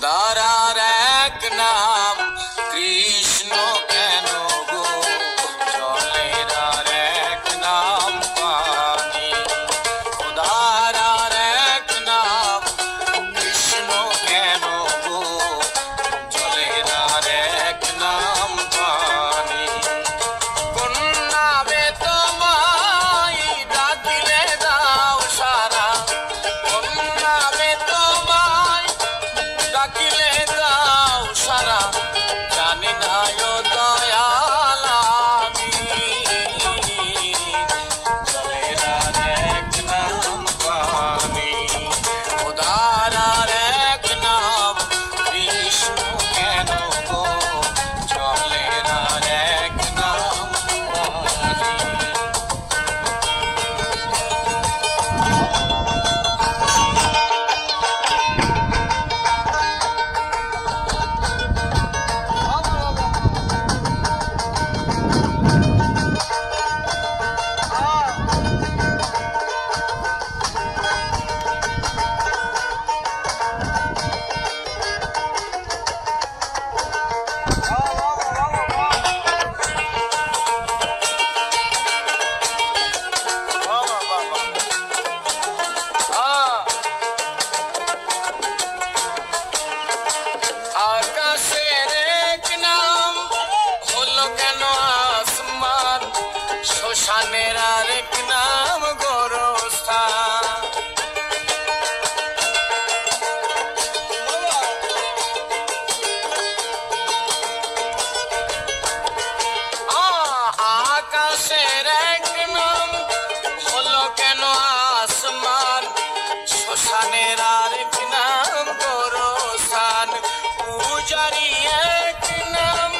খোদার আর এক নাম কৃষ্ণ কেন গো, জলের আর এক নাম পানি। খোদার আর এক নাম কৃষ্ণ কেন গো, জলের আর এক নাম পানি। কোন নামে তোমায় ডাকিলে দাও সারা, কোন নামে তোমায় ডাকিলে দাও সারা, জানি না ও দয়াল আমি। জলের আর এক নাম পানি, খোদার আর এক নাম কৃষ্ণ কেন গো, জলের আর এক নাম পানি। আকাশের এক নাম হলো কেন আসমান, শ্মশানের আরেক নাম গোরস্থান। আকাশের এক নাম হলো কেন আসমান, শ্মশানের আরেক নাম গোরস্থান। পূজারি এক নাম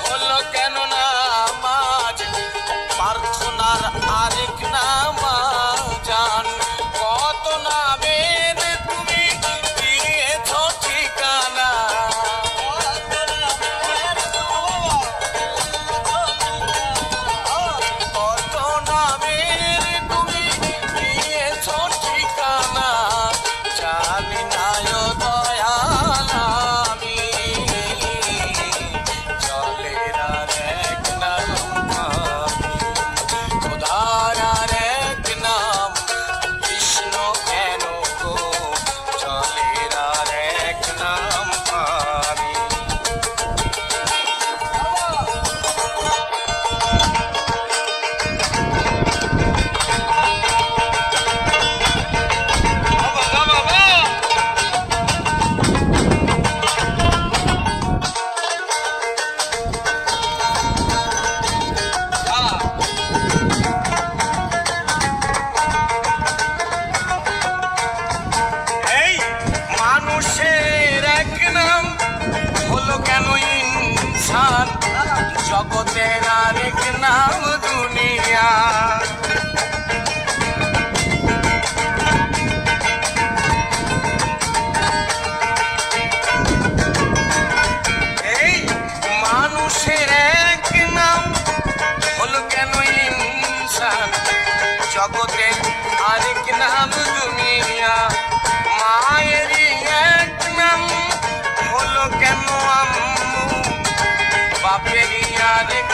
হলো কেন নামাজ, প্রার্থনার আরেক নাম জান। কত নামের তুমি দিয়েছ ঠিকানা, কত নামের তুমি দিয়েছ ঠিকানা, জানি না ও দয়াল আমি। জলের আর এক নাম পানি, খোদার আর এক নাম কৃষ্ণ কেন গো, জলের আর এক নাম পানি। এই মানুষের এক নাম হলো কেন ইনসান, জগতের আরেক নাম দুনিয়া। এই মানুষের এক নাম হলো কেন ইনসান, জগতের আরেক নাম দুনিয়া। মায়েরই এক নাম হলো কেন আম্মু, বাপেরই আরেক